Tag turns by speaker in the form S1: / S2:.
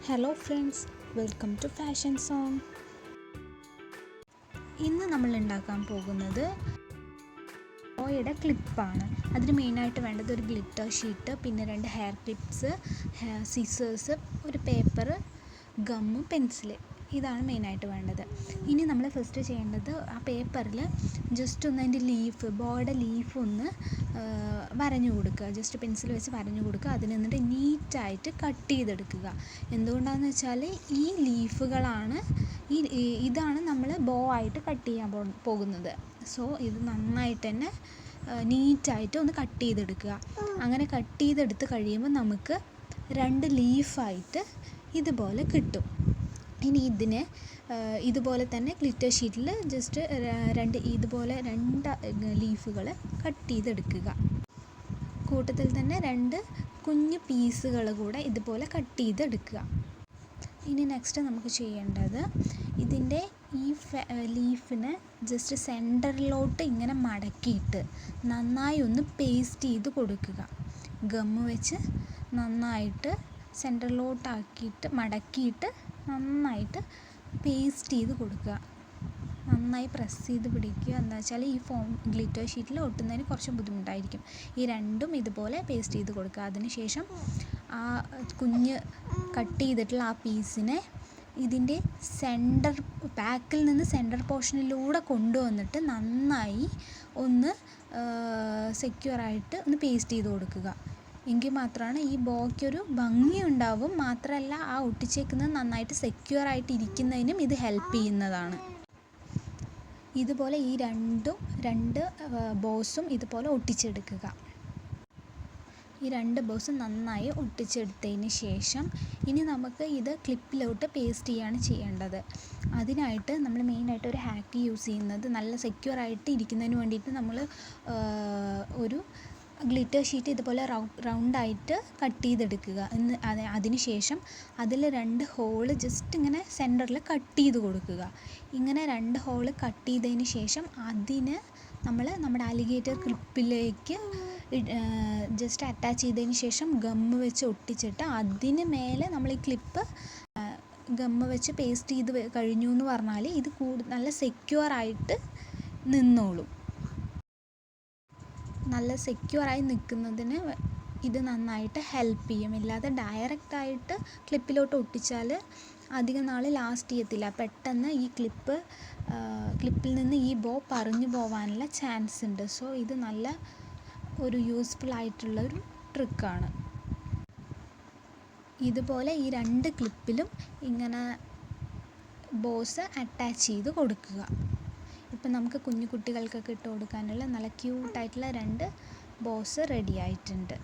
S1: Hello friends, welcome to fashion song. ഇന്ന് നമ്മൾ ഉണ്ടാക്കാൻ പോകുന്നത് ബോയുടെ ക്ലിപ്പാണ്. അതിന് മെയിനായിട്ട് വേണ്ടത് ഒരു ഗ്ലിറ്റർ ഷീറ്റ്, പിന്നെ 2 ഹെയർ ക്ലിപ്സ്, സിസേഴ്സ്, ഒരു പേപ്പർ, ഗമ്മ്, പെൻസില്. ഇതാണ് മെയിനായിട്ട് വേണ്ടത്. ഇനി നമ്മൾ ഫസ്റ്റ് ചെയ്യേണ്ടത് ആ പേപ്പറിൽ ജസ്റ്റ് ഒന്ന് അതിൻ്റെ ബോയുടെ ലീഫ് ഒന്ന് വരഞ്ഞു കൊടുക്കുക. ജസ്റ്റ് പെൻസിൽ വെച്ച് വരഞ്ഞു കൊടുക്കുക. അതിന് എന്നിട്ട് നീറ്റായിട്ട് കട്ട് ചെയ്തെടുക്കുക. എന്തുകൊണ്ടാണെന്ന് വെച്ചാൽ ഈ ലീഫുകളാണ് ഇതാണ് നമ്മൾ ബോ ആയിട്ട് കട്ട് ചെയ്യാൻ പോകുന്നത്. സോ ഇത് നന്നായിട്ട് തന്നെ നീറ്റായിട്ട് ഒന്ന് കട്ട് ചെയ്തെടുക്കുക. അങ്ങനെ കട്ട് ചെയ്തെടുത്ത് കഴിയുമ്പോൾ നമുക്ക് 2 ലീഫായിട്ട് ഇതുപോലെ കിട്ടും. ഇനി ഇതിനെ ഇതുപോലെ തന്നെ ഗ്ലിറ്റർ ഷീറ്റിൽ ജസ്റ്റ് 2 ലീഫുകൾ കട്ട് ചെയ്തെടുക്കുക. കൂട്ടത്തിൽ തന്നെ 2 കുഞ്ഞു പീസുകൾ കൂടെ ഇതുപോലെ കട്ട് ചെയ്തെടുക്കുക. ഇനി നെക്സ്റ്റ് നമുക്ക് ചെയ്യേണ്ടത് ഇതിൻ്റെ ഈ ലീഫിനെ ജസ്റ്റ് സെൻറ്ററിലോട്ട് ഇങ്ങനെ മടക്കിയിട്ട് നന്നായി ഒന്ന് പേസ്റ്റ് ചെയ്ത് കൊടുക്കുക. ഗമ്മ് വെച്ച് നന്നായിട്ട് സെൻറ്ററിലോട്ടാക്കിയിട്ട് മടക്കിയിട്ട് നന്നായിട്ട് പേസ്റ്റ് ചെയ്ത് കൊടുക്കുക. നന്നായി പ്രസ് ചെയ്ത് പിടിക്കുക. എന്താ വെച്ചാൽ ഈ ഗ്ലിറ്റർ ഷീറ്റിൽ ഒട്ടുന്നതിന് കുറച്ച് ബുദ്ധിമുട്ടായിരിക്കും. ഈ രണ്ടും ഇതുപോലെ പേസ്റ്റ് ചെയ്ത് കൊടുക്കുക. അതിനുശേഷം ആ കുഞ്ഞ് കട്ട് ചെയ്തിട്ടുള്ള ആ പീസിനെ ഇതിൻ്റെ ബാക്കിൽ നിന്ന് സെൻറ്റർ പോർഷനിലൂടെ കൊണ്ടുവന്നിട്ട് നന്നായി ഒന്ന് സെക്യൂറായിട്ട് ഒന്ന് പേസ്റ്റ് ചെയ്ത് കൊടുക്കുക. എങ്കിൽ മാത്രമാണ് ഈ ബോയ്ക്കൊരു ഭംഗി ഉണ്ടാവും. മാത്രമല്ല ആ ഒട്ടിച്ചേക്കുന്നത് നന്നായിട്ട് സെക്യൂറായിട്ട് ഇരിക്കുന്നതിനും ഇത് ഹെൽപ്പ് ചെയ്യുന്നതാണ്. ഇതുപോലെ ഈ രണ്ട് ബോസും ഇതുപോലെ ഒട്ടിച്ചെടുക്കുക. ഈ 2 ബോസും നന്നായി ഒട്ടിച്ചെടുത്തതിന് ശേഷം ഇനി നമുക്ക് ഇത് ക്ലിപ്പിലോട്ട് പേസ്റ്റ് ചെയ്യാണ് ചെയ്യേണ്ടത്. അതിനായിട്ട് നമ്മൾ മെയിനായിട്ട് ഒരു ഹാക്ക് യൂസ് ചെയ്യുന്നത് നല്ല സെക്യൂറായിട്ട് ഇരിക്കുന്നതിന് വേണ്ടിയിട്ട് നമ്മൾ ഒരു ഗ്ലിറ്റർ ഷീറ്റ് ഇതുപോലെ റൗണ്ടായിട്ട് കട്ട് ചെയ്തെടുക്കുക. അതിന് ശേഷം അതിൽ 2 ഹോള് ജസ്റ്റ് ഇങ്ങനെ സെൻറ്ററിൽ കട്ട് ചെയ്ത് കൊടുക്കുക. ഇങ്ങനെ 2 ഹോള് കട്ട് ചെയ്തതിന് ശേഷം അതിന് നമ്മൾ നമ്മുടെ അലിഗേറ്റർ ക്ലിപ്പിലേക്ക് ജസ്റ്റ് അറ്റാച്ച് ചെയ്തതിന് ശേഷം ഗമ്മ് വെച്ച് ഒട്ടിച്ചിട്ട് അതിന് മേലെ നമ്മൾ ഈ ക്ലിപ്പ് ഗമ്മ് വെച്ച് പേസ്റ്റ് ചെയ്ത് കഴിഞ്ഞു എന്ന് പറഞ്ഞാൽ ഇത് നല്ല സെക്യൂറായിട്ട് നിന്നോളും. നല്ല സെക്യൂറായി നിൽക്കുന്നതിന് ഇത് നന്നായിട്ട് ഹെൽപ്പ് ചെയ്യും. ഇല്ലാതെ ഡയറക്റ്റായിട്ട് ക്ലിപ്പിലോട്ട് ഒട്ടിച്ചാൽ അധികം നാൾ ലാസ്റ്റ് ചെയ്യത്തില്ല. പെട്ടെന്ന് ഈ ക്ലിപ്പിൽ നിന്ന് ഈ ബോ പറഞ്ഞു പോകാനുള്ള ചാൻസ് ഉണ്ട്. സോ ഇത് നല്ല ഒരു യൂസ്ഫുൾ ആയിട്ടുള്ളൊരു ട്രിക്കാണ്. ഇതുപോലെ ഈ 2 ക്ലിപ്പിലും ഇങ്ങനെ ബോസ് അറ്റാച്ച് ചെയ്ത് കൊടുക്കുക. ഇപ്പം നമുക്ക് കുഞ്ഞു കുട്ടികൾക്കൊക്കെ ഇട്ട് കൊടുക്കാനുള്ള നല്ല ക്യൂട്ടായിട്ടുള്ള 2 ബോസ് റെഡി ആയിട്ടുണ്ട്.